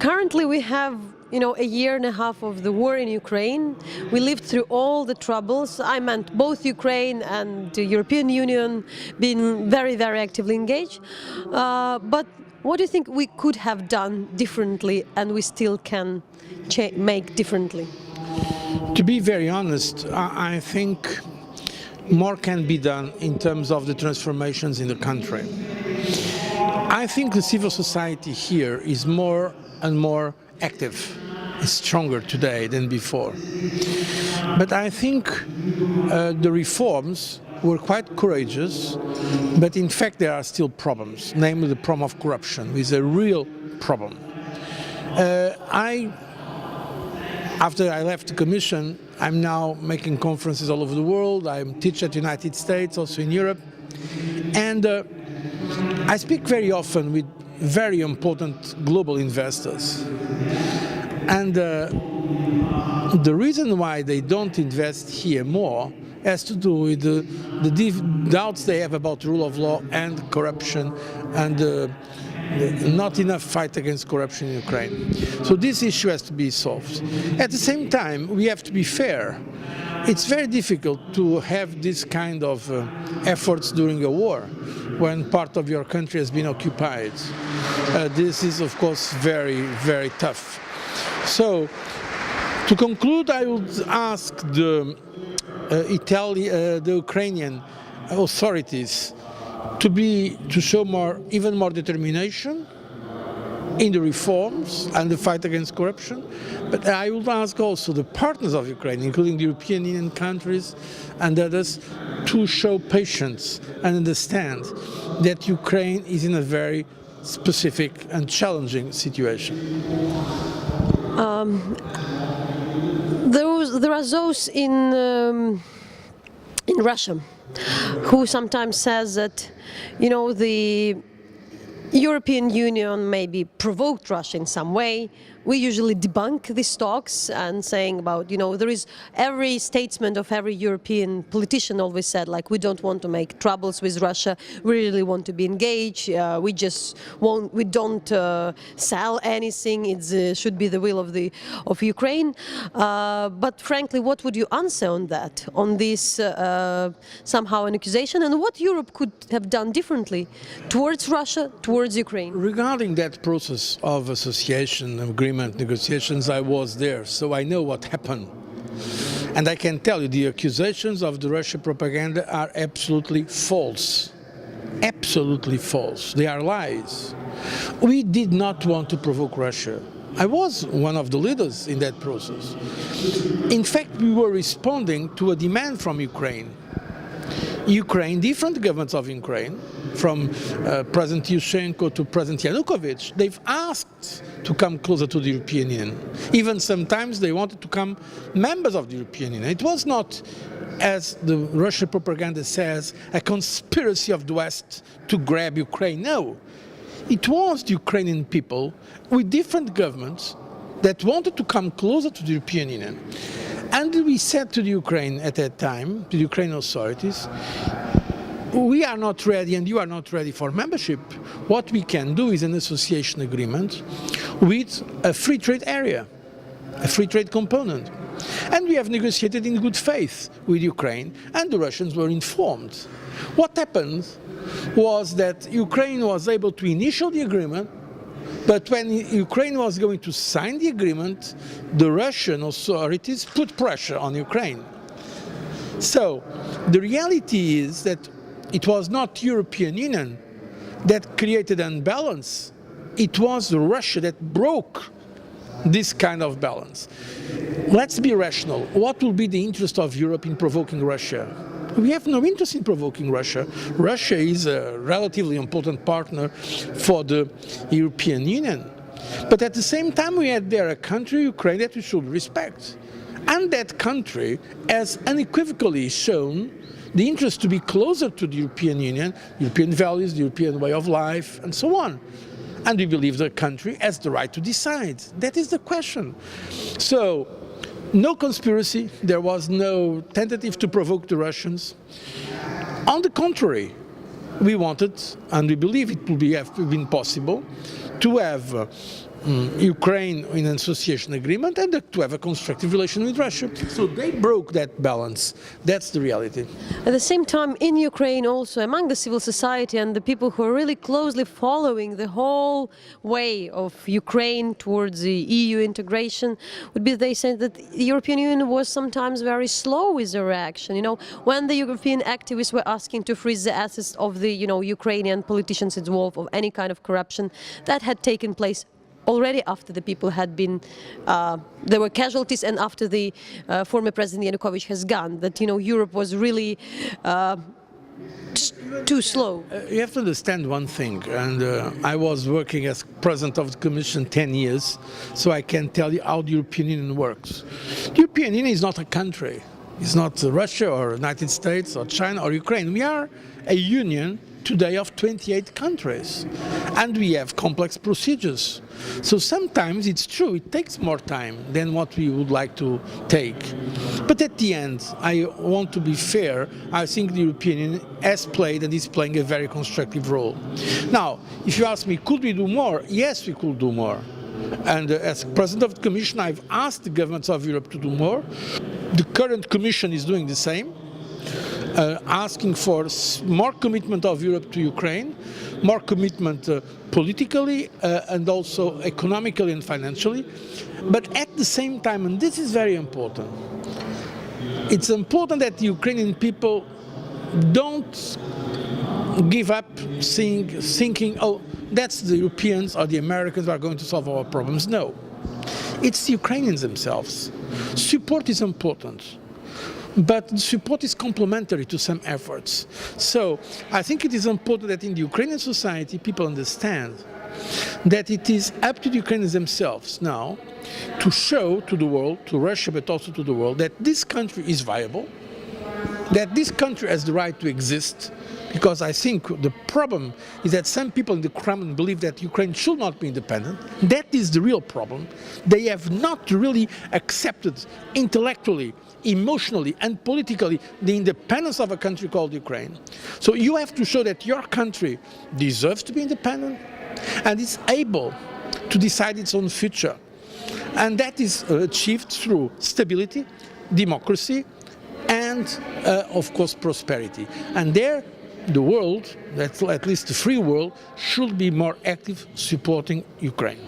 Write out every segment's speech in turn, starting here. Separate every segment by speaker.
Speaker 1: Currently we have, a year and a half of the war in Ukraine. We lived through all the troubles. I meant both Ukraine and the European Union being very, very actively engaged. But what do you think we could have done differently and we still can make differently?
Speaker 2: To be very honest, I think more can be done in terms of the transformations in the country. I think the civil society here is more and more active, is stronger today than before. But I think the reforms were quite courageous, but in fact there are still problems, namely the problem of corruption, which is a real problem. After I left the Commission, I'm now making conferences all over the world. I teach at the United States, also in Europe. And I speak very often with very important global investors. And the reason why they don't invest here more has to do with the doubts they have about the rule of law and corruption and not enough fight against corruption in Ukraine. So this issue has to be solved. At the same time, we have to be fair. It's very difficult to have this kind of efforts during a war when part of your country has been occupied. This is, of course, very, very tough. So, to conclude, I would ask the Ukrainian authorities to show even more determination in the reforms and the fight against corruption. But I would ask also the partners of Ukraine, including the European Union countries and others, to show patience and understand that Ukraine is in a very specific and challenging situation.
Speaker 1: There are those in Russia who sometimes says that, the European Union maybe provoked Russia in some way. We usually debunk these talks and saying about, there is every statesman of every European politician always said, like, we don't want to make troubles with Russia, we really want to be engaged, we don't sell anything, it should be the will of Ukraine. But frankly, what would you answer on that, on this somehow an accusation, and what Europe could have done differently towards Russia, towards Ukraine?
Speaker 2: Regarding that process of association agreement negotiations, I was there, so I know what happened. And I can tell you the accusations of the Russian propaganda are absolutely false. Absolutely false. They are lies. We did not want to provoke Russia. I was one of the leaders in that process. In fact, we were responding to a demand from Ukraine. Different governments of Ukraine, from President Yushchenko to President Yanukovych, they've asked to come closer to the European Union. Even sometimes they wanted to become members of the European Union. It was not, as the Russian propaganda says, a conspiracy of the West to grab Ukraine. No, it was the Ukrainian people with different governments that wanted to come closer to the European Union. And we said to the Ukraine at that time, to the Ukrainian authorities, we are not ready and you are not ready for membership. What we can do is an association agreement with a free trade area, a free trade component. And we have negotiated in good faith with Ukraine, and the Russians were informed. What happened was that Ukraine was able to initiate the agreement, but when Ukraine was going to sign the agreement, the Russian authorities put pressure on Ukraine. So the reality is that it was not the European Union that created an imbalance. It was Russia that broke this kind of balance. Let's be rational. What will be the interest of Europe in provoking Russia? We have no interest in provoking Russia. Russia is a relatively important partner for the European Union. But at the same time, we had there a country, Ukraine, that we should respect. And that country has unequivocally shown the interest to be closer to the European Union, European values, the European way of life, and so on. And we believe the country has the right to decide. That is the question. So, no conspiracy, there was no tentative to provoke the Russians. On the contrary, we wanted, and we believe it would have been possible, to have Ukraine in an association agreement and to have a constructive relation with Russia. So they broke that balance. That's the reality.
Speaker 1: At the same time, in Ukraine also, among the civil society and the people who are really closely following the whole way of Ukraine towards the EU integration, would be they say that the European Union was sometimes very slow with the reaction. You know, when the European activists were asking to freeze the assets of the, Ukrainian politicians involved of any kind of corruption, that had taken place already after the people had been, there were casualties, and after the former President Yanukovych has gone, that, Europe was really too slow.
Speaker 2: You have to understand one thing, and I was working as President of the Commission 10 years, so I can tell you how the European Union works. The European Union is not a country. It's not Russia or United States or China or Ukraine. We are a union today of 28 countries, and we have complex procedures. So sometimes it's true, it takes more time than what we would like to take. But at the end, I want to be fair, I think the European Union has played and is playing a very constructive role. Now, if you ask me, could we do more? Yes, we could do more. And as President of the Commission, I've asked the governments of Europe to do more. The current Commission is doing the same. Asking for more commitment of Europe to Ukraine, more commitment politically and also economically and financially. But at the same time, and this is very important, it's important that the Ukrainian people don't give up thinking, oh, that's the Europeans or the Americans who are going to solve our problems. No, it's the Ukrainians themselves. Support is important, but support is complementary to some efforts. So I think it is important that in the Ukrainian society people understand that it is up to the Ukrainians themselves now to show to the world, to Russia but also to the world, that this country is viable, that this country has the right to exist. Because I think the problem is that some people in the Kremlin believe that Ukraine should not be independent. That is the real problem. They have not really accepted intellectually, emotionally and politically the independence of a country called Ukraine. So you have to show that your country deserves to be independent and is able to decide its own future. And that is achieved through stability, democracy, and of course prosperity. And there the world, at least the free world, should be more active supporting Ukraine.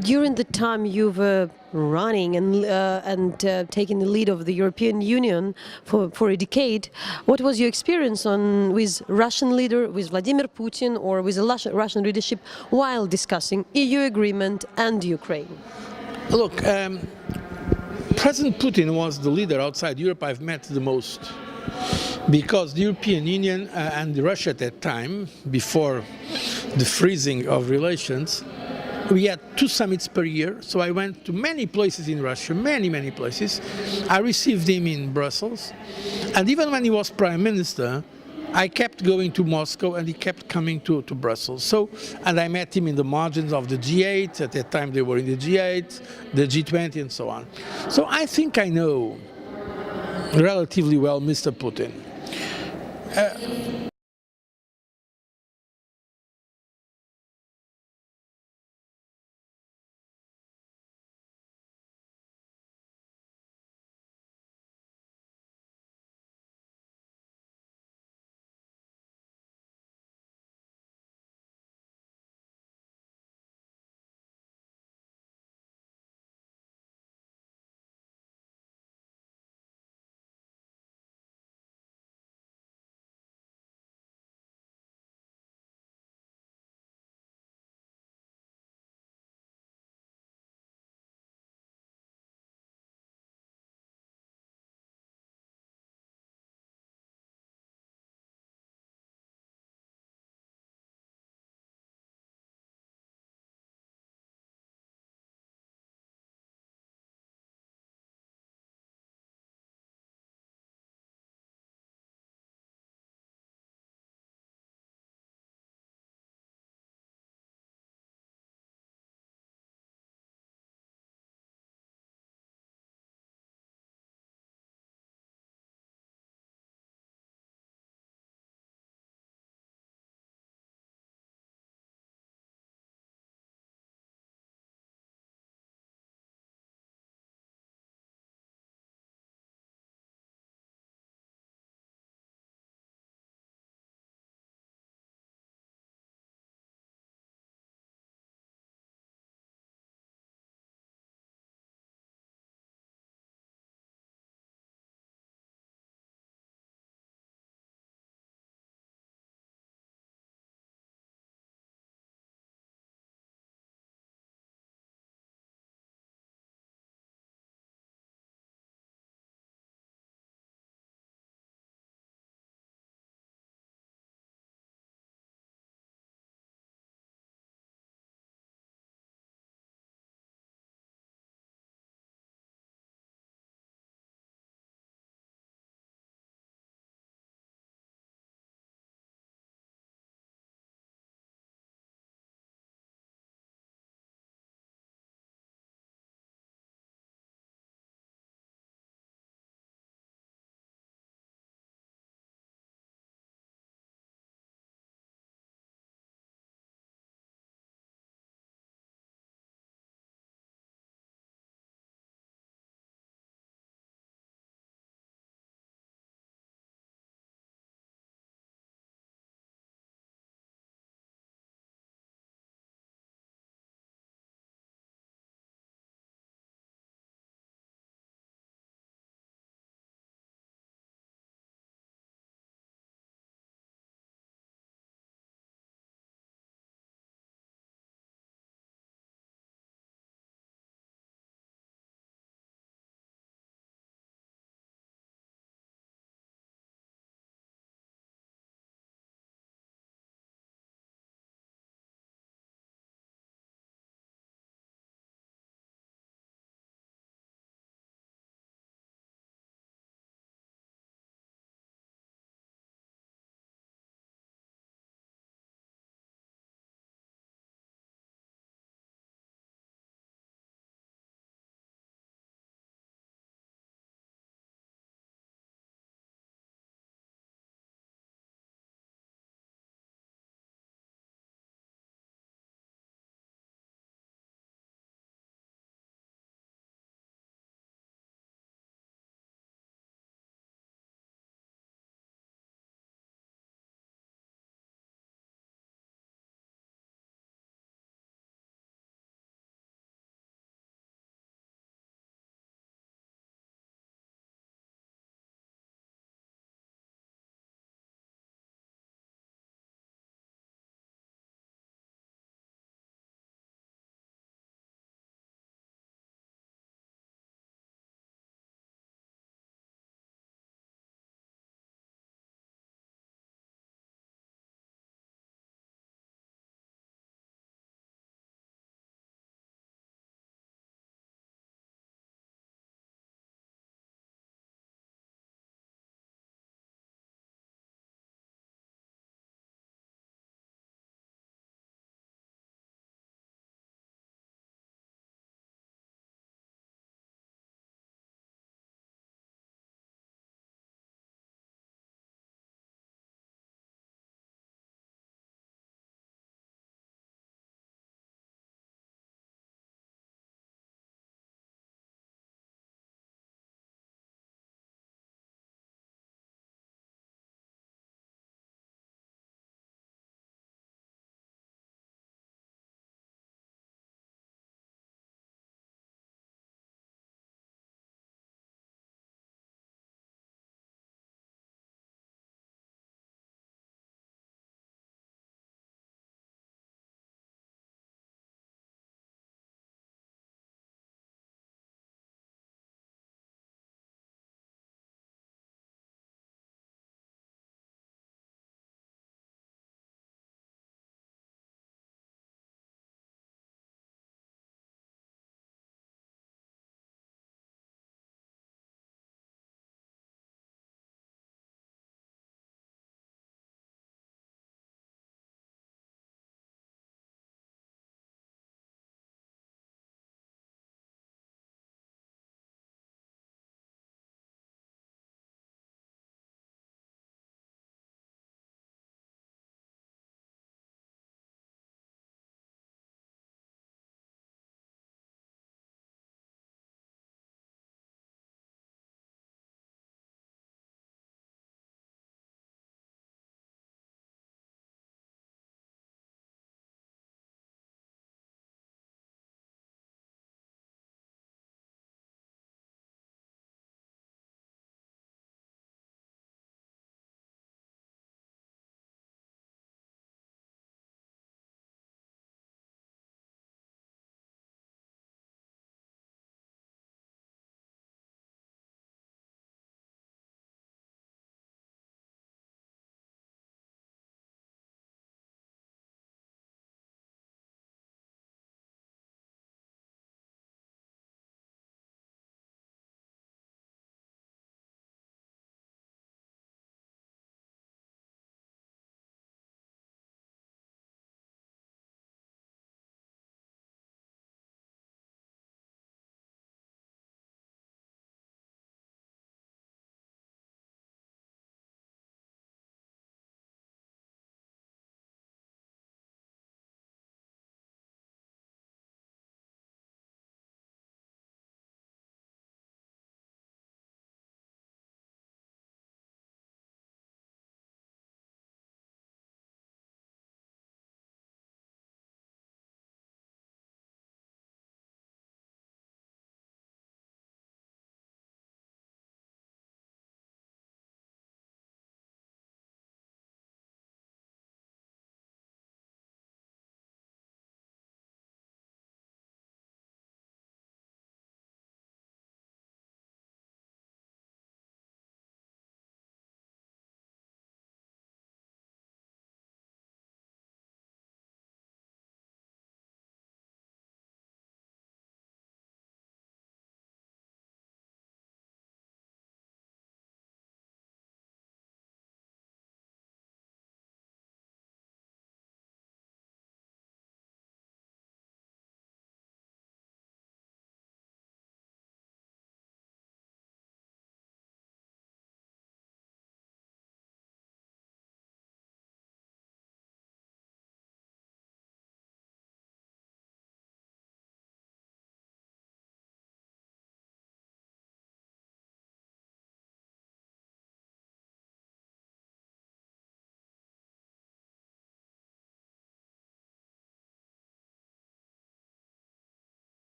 Speaker 1: During the time you were running and taking the lead of the European Union for a decade, what was your experience with Russian leader, with Vladimir Putin, or with the Russian leadership while discussing EU agreement and Ukraine?
Speaker 2: Look, President Putin was the leader outside Europe I've met the most. Because the European Union and Russia at that time, before the freezing of relations, we had 2 summits per year. So I went to many places in Russia, many places. I received him in Brussels. And even when he was Prime Minister, I kept going to Moscow and he kept coming to Brussels. So, and I met him in the margins of the G8. At that time they were in the G8, the G20 and so on. So I think I know relatively well Mr. Putin.